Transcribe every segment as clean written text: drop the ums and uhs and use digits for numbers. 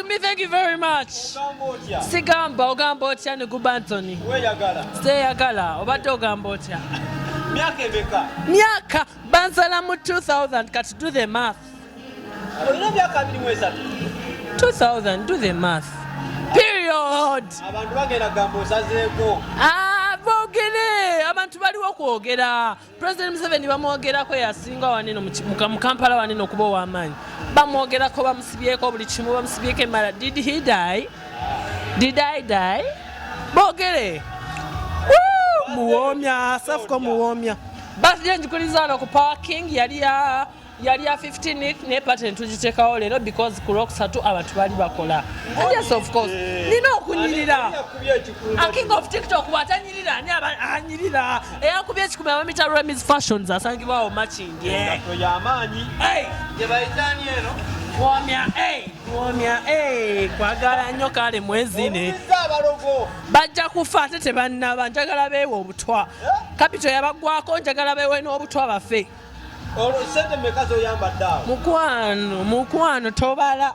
me, thank you very much. Sigamba ogamba otya ne guba Anthony. Seyagala obadde ogamba otya? Myaka bansala mu 2000 kati do the math. 2000 do the math. Period. Abantu bagenda gamba osazeeko. Boogere abantu baliwo kwogera. President Museveni bamwogerako yasinga waneno mu Kampala waneno okuba ow'amaanyi. Bamwogerako bamusibyeko buli kimu bamusibyeko emala. Did he die? Did I die? Boogere. Muwomya Cephco muwomya. Birthday njikuliza wano ku parking yali ya 15th ne pattern tugiteekawo leero because ku Lwokusatu abantu bali bakola. And yes, of course. Nina okunyirira. A king of TikTok watanyirira ani anyirira. Eyakubye ekikumi abamita Remy's Fashions asangibwawo Makindye. Hey! Gye bayitaani eno. Mwomya, kwagala nnyo kale mwezi ne. Bajja kufa ate tebannaba njagala beewe obutwa. Kapito yabagwako njagala beewe n'obutwa bafe. Sente mmeka z'oyambadde awo? Mukwano tobala.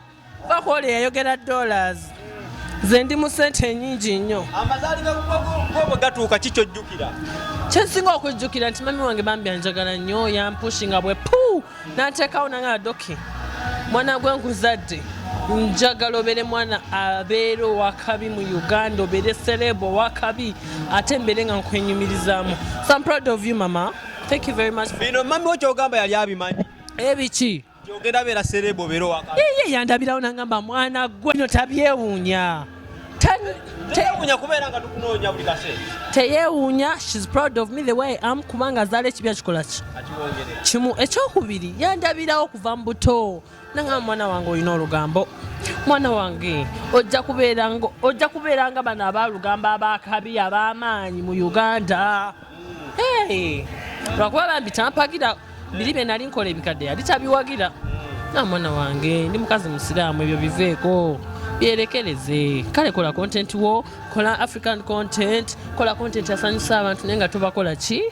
Bakola yayogera $. Ze ndi mu sente nnyingi nnyo. Amazaali gabwe gatuuka ki ky'ojjukira? Kyensinga okujjukira nti mami wange bambi anjagala nnyo yampushinga bwe puu n'anteekawo nange adoke. Mwana gwe nkuzadde njagala obeere mwana abeera owakabi mu Uganda obeere celeb owakabi ate mbeere nga nkwenyumirizaamu. So I'm proud of you mama. Thank you very much. Bino mami okyogamba yali abimanyi. Ebiki? Gyogenda beera celeb obeera owakabi. Ye yandabirawo nangamba mwana gwe no tabyewuunya. Teyewuunya kubeera nga tukunoonya buli kaseera. Teyewuunya. She's proud of me the way I am kubanga azaala ekibya kikola ki? Kimu ekyokubiri yandabirawo kuva mu buto. Nanga mwana wange olina olugambo. Mwana wange ojja kubeera nga bano abalugamba abakabi ab'amaanyi mu Uganda. Lwakuba bambi tampagira biri bye nali nkola ebikadde yali tabiwagira. Na mwana wange ndi mukazi musiraamu ebyo biveeko byerekereze. Kale kola content wo, kola African content, kola content asanyusa abantu naye nga tobakola ki?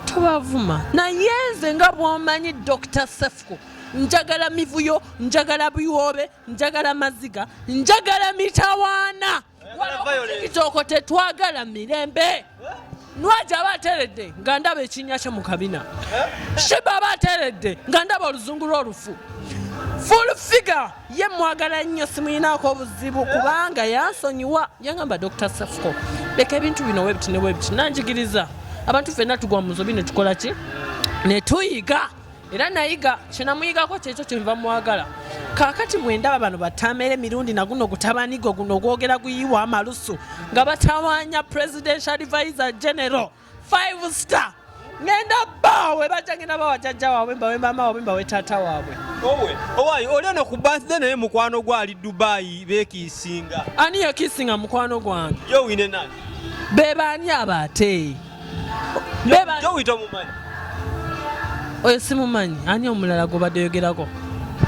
Tobavuma. Naye nze nga bw'omanyi Dr. Cephco njagala mivuyo, njagala biwobe, njagala maziga, njagala mitawaana. Kitoko tetwagala mirembe. Nwaja abateredde nga ndaba ekinnya kye mu kabina. Sheba abateredde nga ndaba oluzungu lw'olufu. Full figure ye mwagala nnyo simuyinaako obuzibu kubanga yansonyiwa yangamba Dr. Cephco leka ebintu bino webiti ne webiti nanjigiriza abantu ffenna tugwa mu nsobi ne tukola ki ne tuyiga era nayiga kyenamuyigako kyekyo kyenva mwagala kaakati mwendaba bano batamere mirundi naguno gutabanigo guno ogwogera guyiwa amalusu nga batawaanya presidential advisor general 5 star ngenda bawe bajangena bawajjajja waabwe mbawe mama waabwe mbawe taata waabwe. Owaayi oli ono ku birthday naye mukwano gwali Dubai beekiisinga. Ani yakiisinga mukwano gwange? Jowie ne Nash. Bebaani abate? Jowie tomumanyi? Oyo simumanyi. Ani omulala gobadde yogerako?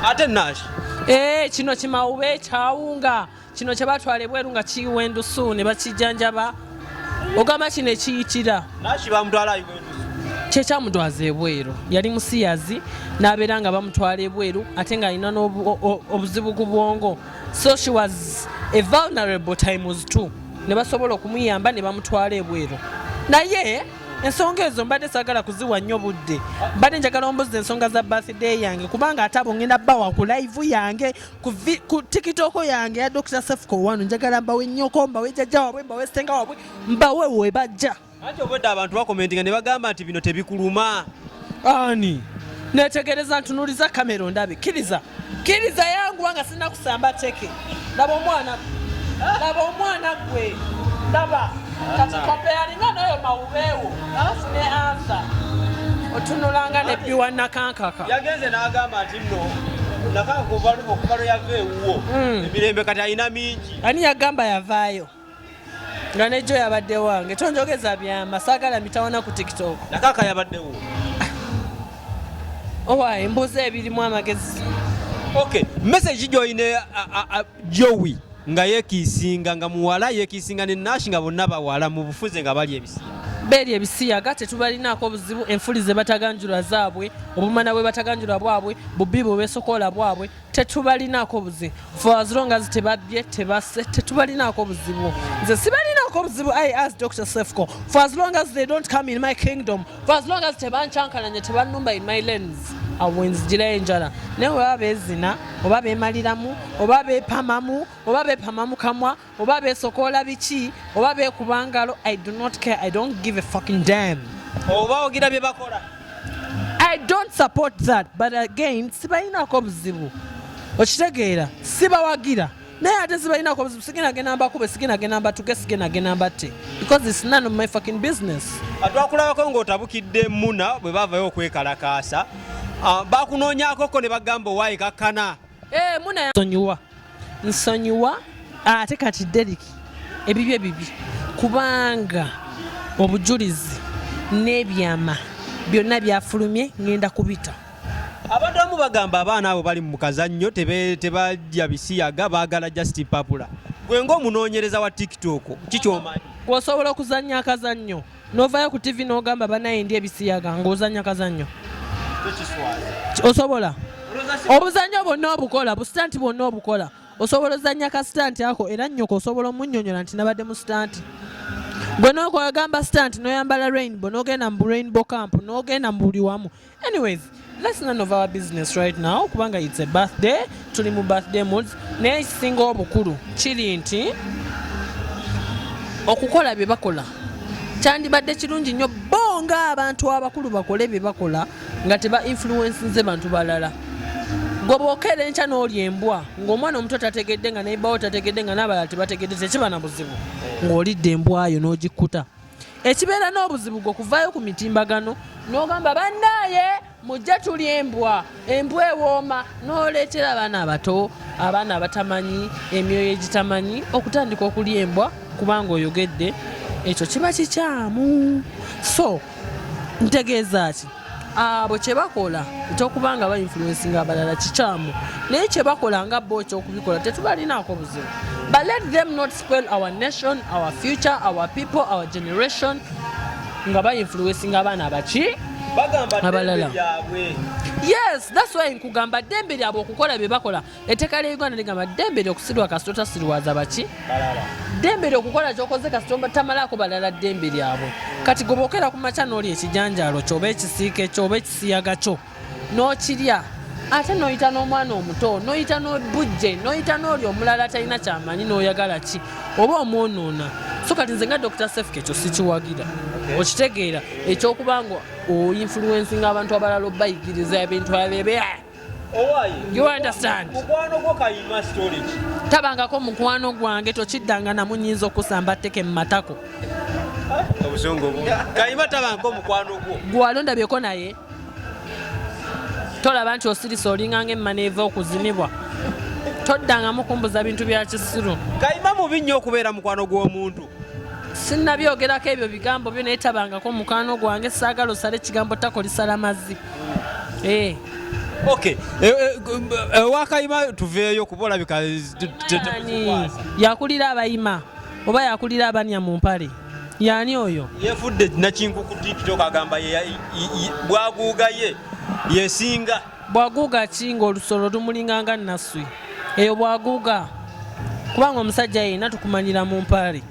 Ate Nash. Kino kimawube kyawunga. Kino kye batwala ebweru nga kiwendusu ne bakijjanjaba. Ogamba kino ekiyitira. Nash bamutwala iwendusu. Kyekyamutwaza ebweru yali musiyazi n'abeera nga bamutwala ebweru ate ng'alina n'obuzibu ku bwongo, so she was a vulnerable times too. Ne basobola okumuyamba ne bamutwala ebweru. Naye ensonga ezo mbadde saagala kuziwa nnyo budde. Mbadde njagala ombuzi ensonga za birthday yange kubanga ate abo ngenda bawa ku live yange ku TikTok yange ya Dr. Cephco wano njagala mbawe nnyoko mbawe jjajja waabwe mbawe ssenga waabwe mbawe we bajja. Ate obwedde abantu bakomentinga ne bagamba nti bino tebikuluma. Ani netegereza ntunuliza kamera ondabe kiriza yangu wanga sina kusamba teke laba omwana gwe ndaba kati comparing nayo mawubeewo afune answer otunulanga ne biwa Nakankaka yagenze n'agamba nti nno Nakankaka okuvalo yava ewuwo emirembe kati alina mingi. Ani yagamba yavaayo nga nejo yabadde wange tonjogeza byama saagala mitawana ku TikTok. Nakaka yabaddewo. Owaayi mbuuza ebirimu amagezi. Okay, message joine Jowie nga yekiisinga nga muwala yekiisinga ne Nash nga bonna bawala mu bufuze nga bali ebisiya. beeri ebisiyaga tetubalinaako buzibu enfuli ze bataganjula zaabwe obumana bwe bataganjula bwabwe bubbi bwe beesokoola bwabwe tetubalinaako buzibu for as long as tebabbye tebasse tetubalinaako buzibu nze sibalinaako buzibu I ask Dr. Cephco for as long as they don't come in my kingdom for as long as tebanchankalanye tebannumba in my lens awo nzigirayo enjala naye bwe beezina oba beemaliramu oba beepamamu oba beepamamu kamwa oba beesokoola biki oba beekuba ngalo I do not care I don't give a fucking damn oba ogira bye bakola I don't support that but again sibalinaako buzibu okitegeera sibawagira naye ate sibalinaako buzibu sigenagenda mbakube sigenagenda mbatuke sigenagenda mbatte because it's none of my fucking business. Twakulabako ng'otabukidde Muna bwe baavayo okwekalakaasa bakunoonyaakoko ne bagamba owaayi kakkana. Muna nsonyiwa ate kati Derek ebibye bibi kubanga obujulizi n'ebyama byonna byafulumye ngenda kubita. Abantu abamu bagamba abaana abo bali mu kazannyo tebalya bisiyaga baagala just papula. Gwe ng'omunoonyereza wa TikTok kikyomanyi osobola okuzannya akazannyo n'ovaayo ku TV n'ogamba banaye ndi ebisiyaga ng'ozannya akazannyo osobola obuzannyo bwonna obukola busitanti bwonna obukola osobola ozannya kasitanti ako era nnyoko osobola omunnyonnyola nti nabadde mu sitanti gwe n'okogamba sitanti n'oyambala rainbow n'ogenda mu rainbow camp n'ogenda mu buli wamu. Anyways, that's none of our business right now kubanga it's a birthday tuli mu birthday moods naye ekisinga obukulu kiri nti okukola bye bakola kyandibadde kirungi nnyo bonga abantu abakulu bakole bye bakola nga teba influencinze bantu balala. Gwe bw'okeera enkya n'olya embwa ng'omwana omuto tategedde nga neibawo tategedde nga n'abalala tebategedde tekiba na buzibu ng'olidde embwa yo n'ogikkuta. Ekibeera n'obuzibu gwe okuvaayo ku mitimbagano n'ogamba bannaaye mujja tulya embwa ewooma n'oleetera abaana abato abaana abatamanyi emyoyo egitamanyi okutandika okulya embwa kubanga oyogedde ekyo kiba kikyamu. So ntegeeza ki abo kye bakola ekyokubanga ba influencinga abalala kikyamu naye kye bakola nga bo ekyokubikola tetubalinaako buzibu. But let them not spoil our nation, our future, our people, our generation nga ba influencinga abaana baki abalala. Yes, that's why nkugamba ddembe lyabwe okukola bye bakola. Etteeka lya Uganda ligamba ddembe ly'okusirwa kasito tasirwaza baki ddembe ly'okukola ky'okoze kasito tamalaako balala ddembe lyabwe. Kati gwe bw'okera ku makya n'olya ekijanjaalo kyo oba ekisiike kyo oba ekisiyaga kyo n'okirya ate n'oyita n'omwana omuto n'oyita n'obujje n'oyita n'oli omulala talina kyamanyi n'oyagala ki oba omwonoona. So kati nze nga Dr. Cephco ekyo sikiwagira okitegeera ekyokubanga o-influencinga abantu abalala obayigiriza ebintu abebe. You understand? Mukwano gwo kayima storage. Tabangako mukwano gwange tokiddanga namunyinza okusamba tteke mu matako. Obusongo kayima tabangako mukwano gwo. Gwalondabyeko naye tolaba nti osirisa olinganga emmana eva okuzinibwa toddangamu kumbuza bintu bya kisiru. Kayima mubi nnyo okubeera mukwano gw'omuntu. Sinnabyogerako ebyo bigambo byo naye tabangako mukwano gwange saagala osala ekigambo tako lisala mazzi. Okay. Wakayima tuveeyo kubola bika yakulira abayima oba yakulira abanya mu mpale yani oyo yefudde nakinku ku TikTok agamba bwaguuga ye yesinga bwaguuga kinga olusolo lumulinganga naswi eyo bwaguuga kubanga omusajja yena tukumanyira mu mpale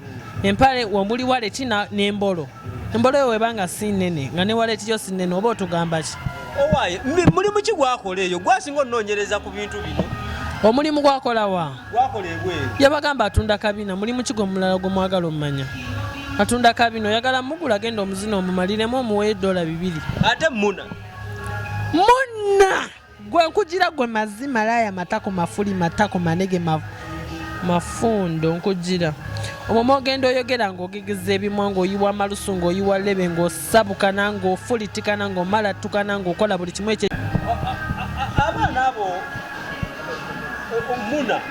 empale wambuli waleti n'embolo embolo eyo webanga si nnene nga ne waleti yo si nnene oba otugamba ki owaye mulimu ki gwakola eyo gwasinga onoonyereza ku bintu bino omulimu gwakola wa gwakola ebweru yabagamba atunda kabina mulimu ki gw'omulala gw'omwagala omumanya atunda kabina oyagala mugula genda omuzina omumaliremu omuwe $200 ate Muna gwe nkugira gwe mazima laya matako mafuli matako manege mafundo nkugira omwo ogenda oyogera ng'ogegeza ebimwa ng'oyiwa amalusu ng'oyiwa lebe ng'osabukana ng'ofulitikana ng'omalatukana ng'okola buli kimu ekyo. Abaana abo Muna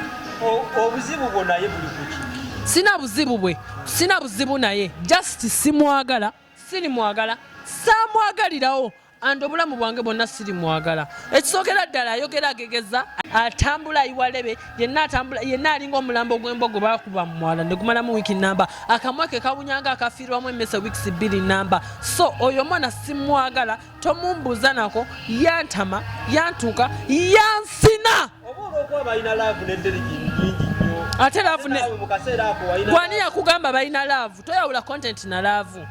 obuzibu bwo naye buli kuki? Sina buzibu naye just simwagala sirimwagala saamwagalirawo andi obulamu bwange bwonna siri mwagala. Ekisookera ddala ayogera agegeza atambula iwalebe yenna alinga omulambo gw'embogo baakuba mu mwala ne gumalamu wiiki namba akamwa ke kawunyanga akafiirwamu emmese wiikisi 2 namba. So oyo mwana simwagala tomumbuuza nako yantama yantuuka yansina. Ate laavu gwani yakugamba balina laavu toyawula content na laavu.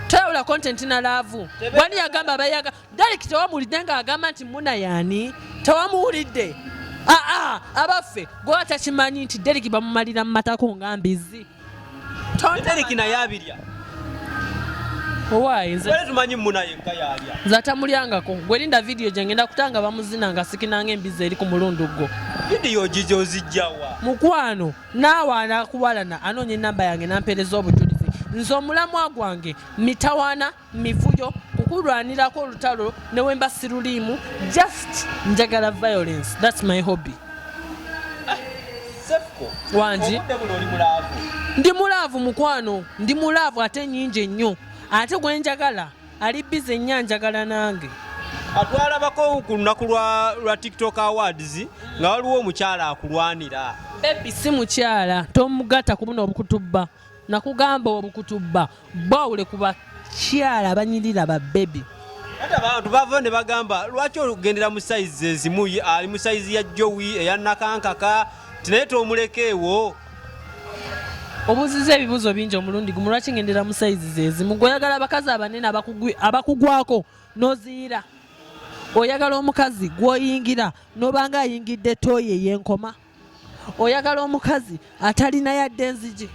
Toyawula content na laavu. Gwani yagamba bayaga Derek tewamulidde ng'agamba nti muna yaani tewamuwulidde. Abaffe gwe atakimanyi nti Derek bamumalira mu matako nga mbizi. Derek naye abirya. Owaayi nze tumanyi muna yekka yalya. Nze atamulyangako gwe linda video gye ngenda kutanga bamuzina nga sikinanga embizi eri ku mulundi gwo. Video gijo ozijjawa. Mukwano naawe anakuwalana anoonya ennamba yange nampeereza obujulizi. Nze omulamwa gwange mitawaana mivuyo kukulwanirako olutalo ne wemba siruliimu just njagala violence. That's my hobby. Cephco wangi ndi mulaavu mukwano ndi mulaavu ate nnyingi ennyo ate gwe njagala ali bize nnyo njagala nange. Atwalabako ku lunaku lwa TikTok Awards nga waliwo omukyala akulwanira. Baby si mukyala tomugatta ku buno obukutubba nakugamba obukutubba bawule ku bakyala abanyirira ba baby. Ate abantu bava ne bagamba lwaki ogendera mu size ezimu ali mu size ya Jowie eya Nakankaka tineeta omulekeewo. Obuziza ebibuzo bingi omulundi gumu lwaki ngendera mu size ezimu. Oyagala abakazi abanene abakugwako n'oziira. Oyagala omukazi gw'oyingira n'obanga ayingidde tooyi ey'enkoma. Oyagala omukazi atalina yadde enzigi.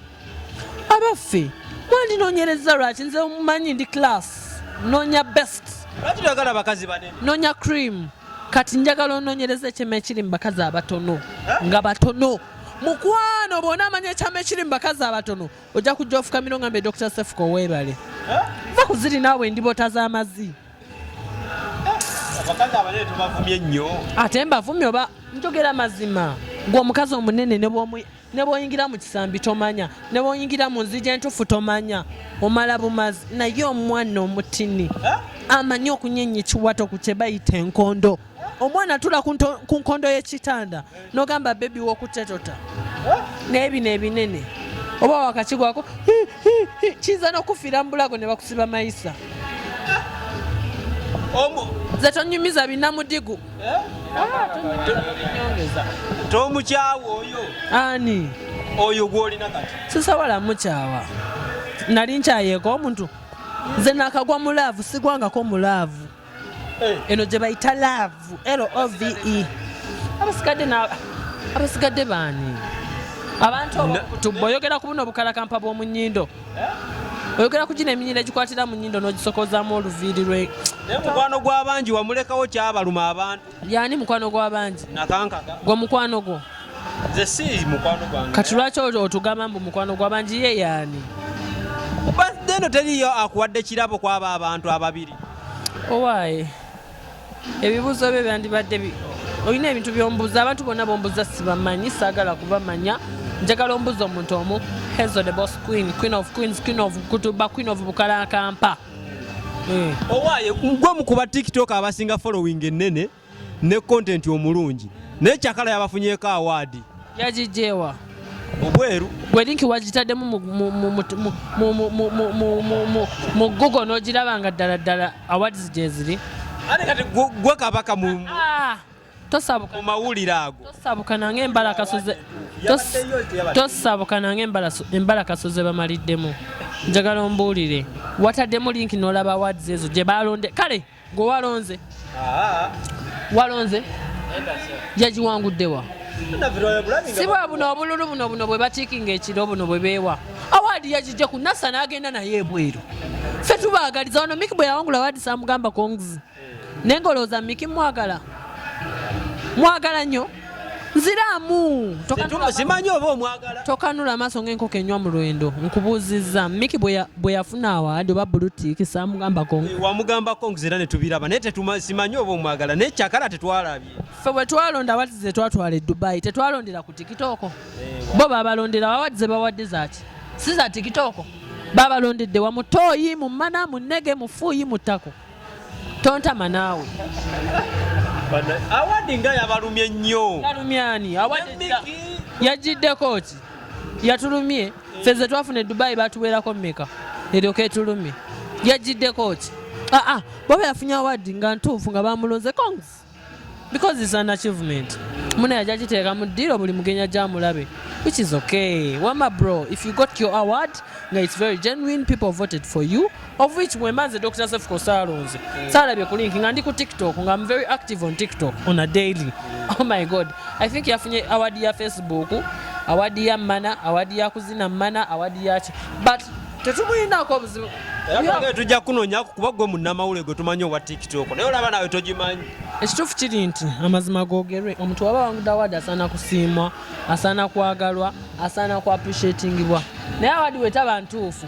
Abaffe mwandinoonyereza lwaki nze mumanyi ndi class noonya best. Lwaki oyagala abakazi banene? Noonya cream. Kati njagala onoonyereza ekyama ekiri mu bakazi abatono nga batono. Mukwano bw'ona amanya ekyama ekiri mu bakazi abatono ojja kujja ofukamira ngambe Dr. Cephco weebale. Va kuziri naawe ndibota z'amazzi. Abakazi abanene tubavumye nnyo. Ate mbavumye oba njogera mazima. Gwe omukazi omunene ne bw'oyingira mu kisambi tomanya ne bw'oyingira mu nzigi entufu tomanya omala bumazi naye omwana omutini amanyi okunyenya ekiwato ku kye bayita enkondo. Omwana tula ku nkondo y'ekitanda n'ogamba bebi w'okutetota n'ebino ebinene oba wakakigwako kiyinza n'okufiira mu bulago ne bakusiba mayisa. Nze tonyumiza binnamudigu. Tomukyawa oyo. Ani? Oyo gw'olina kati. Sisawala mukyawa. Nali nkyayeeko omuntu. Nze nakagwa mu laavu sigwangako mu laavu. Eno gye bayita laavu LOVE. Abasigadde baani? Abantu obukutubba oyogera ku buno obukalakampa bw'omu nnyindo. Oyogera ku gino eminyindo egikwatira mu nnyindo n'ogisokozaamu oluviiri lwe. Naye mukwano gw'abangi wamulekawo kyabaluma abantu. Yaani mukwano gw'abangi? Nakankaka. Gwe mukwano gwo? Nze si mukwano gwange. Kati lwaki otugamba mbu mukwano gw'abangi ye yaani? Eno teriyo akuwadde kirabo kw'abo abantu ababiri. Owaaye ebibuuzo byo byandibadde olina ebintu by'ombuuza abantu bonna bombuuza sibamanyi saagala kubamanya njagala ombuuza omuntu omu Hazel the boss queen of queens queen of kutuba queen of bukalakampa. Owaaye gwe mukuba TikTok abasinga following ennene ne content omulungi naye kyakala yabafunyeeko award yagijeewa obweru gwe linki wagitaddemu mu Google n'ogiraba nga ddala awards gye ziri. Ate kati gwe kabaka mu tosabuka mawulire ago tosabuka nange embalakasoze bamaliddemu. Njagala ombuulire wataddemu linki n'olaba awards ezo gye balonde kale gwe walonze yagiwanguddewa. Si bwa buno obululu buno bwe batiikinga ekiro buno bwe beewa awaadi yagijja ku NASA n'agenda naye ebweru. Ffe tubaagaliza wano Miki bwe yawangula awaadi saamugamba kongizi naye ng'olowooza Miki mwagala nnyo nziraamu simanyi oba omwagala tokanula amaaso ng'enkoko enywa mu lwendo. Nkubuuzizza Miki bwe yafuna awaadi oba bulutiiki saamugamba kongizi wamugamba kongizi era ne tubiraba naye simanyi oba omwagala naye kyakala tetwalabye. Ffe bwe twalonda awaadi ze twatwala e Dubai tetwalondera ku TikTok. Bo babalondera awaadi ze bawadde zaaki si za TikTok babalondedde wamu tooyi mu mana mu nnege mu fuuyi mu ttako tontama naawe awadi nga yabalumye nnyo yalumyani yagiddeko ki yatulumye feze twafuna Dubai batuweerako mmeka eryoka etulumye yagiddeko ki baba yafunye awadi nga ntuufu nga bamulonze kongs because it's an achievement muna yajagiteeka mu ddiiro buli mugenya gyamulabe which is okay wama bro if you got your award nga it's very genuine people voted for you of which mwemaze Dr. Cephco salonze salabye ku link nga ndi ku TikTok nga I'm very active on TikTok on a daily oh my god I think yafunye award ya Facebook award ya mana award ya kuzina mana award ya but tetumuyinako obuzibu tujja kunoonya kuba gwe munnamawule gwe tumanyi owa TikTok naye olaba nawe togimanyi ekituufu kiri nti amazima googerwe omuntu waba wangudde awadi asaana kusiimwa asaana kwagalwa asaana ku appreciatingibwa naye awadi wetaba ntuufu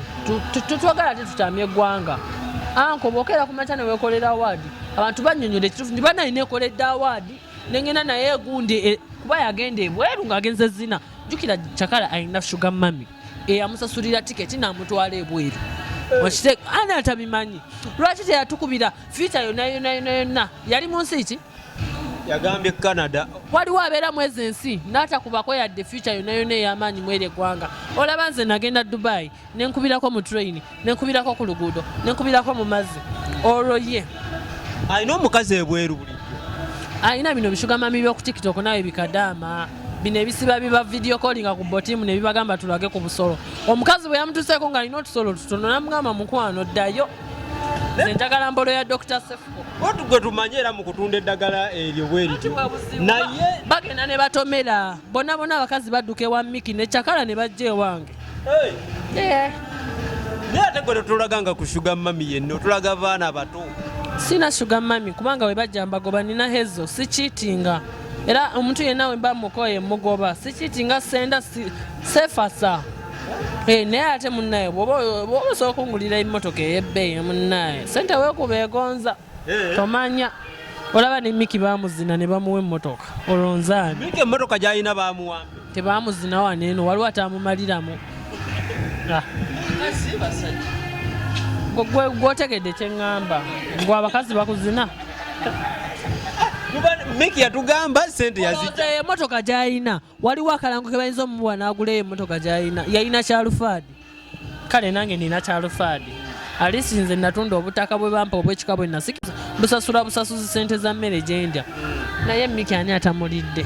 tutwagala tetutamya eggwanga anko bwokeera ku makya ne weekolera awadi abantu bannyonnyola ekituufu ndi banalina ekoledde awadi nengenda naye egundi kuba yagenda ebweru ng'agenze zina jjukira Kyakala alina sugar mami eyamusasulira tiketi n'amutwala ebweru ani atabimanyi lwaki teyatukubira fiita yonna yali mu nsi ki yagambye Canada waliwo abeera mwezi ensi n'atakubako yadde fiita yonna ey'amaanyi mweri eggwanga olaba nze nagenda Dubai nenkubirako mu train nenkubirako ku luguudo nenkubirako mu mazzi olwo ye alina omukazi ebweru bulijjo alina bino bisugamami by'oku TikTok nawe bikadaama bino ebisiba biba video callinga ku botimu ne bibagamba tulage ku busolo omukazi bwe yamutuseeko nga alina otusolo tutono namugamba mukwano ddayo nze njagala mbolo ya Dr. Cephco otugwe tumanye era mu kutunda eddagala eryo bwerityo naye bagenda ne batomera bonna abakazi badduka ewa Miki ne Kyakala ne bajja ewange naye ate gwe tetulaganga ku sugar mami yenna otulaga baana bato sina sugar mami kubanga we bajja mbagoba nina hezo si cheatinga era omuntu yenna we mba mukoye mugoba si cheatinga senda sefasa naye ate munnaye bw'oba osobola okungulira emmotoka ey'ebbeeyi munnaye sente weekubeegonza tomanya olaba ne Miki baamuzina ne bamuwa emmotoka olonzaani Miki emmotoka gy'alina baamuwambe tebaamuzina waneeno waliwo ataamumaliramu gwotegedde kyeŋŋamba gwe abakazi bakuzina Miki yatugamba sente yazijja emmotoka gy'alina waliwo akalango ke bayinza omubuwa n'aguleyo emmotoka gy'alina yalina kyalufaadi kale nange nina kyalufaadi alisinze natunda obutaka bwe bampa obw'ekika bwe nasikiza busasula busasuzi sente za mmere gyendya naye Miki ani atamulidde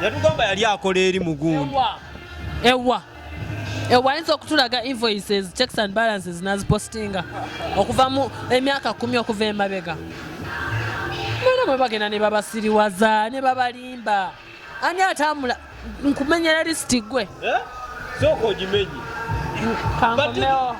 yatugamba yali akola eri mugundi ewa ayinza okutulaga invoices checks and balances nazipostinga okuva mu emyaka 10 okuva emabega none mwe bagenda ne babasiriwaza ne babalimba ani atambula nkumenyera lisiti gwe sooka ogimenye kankomeo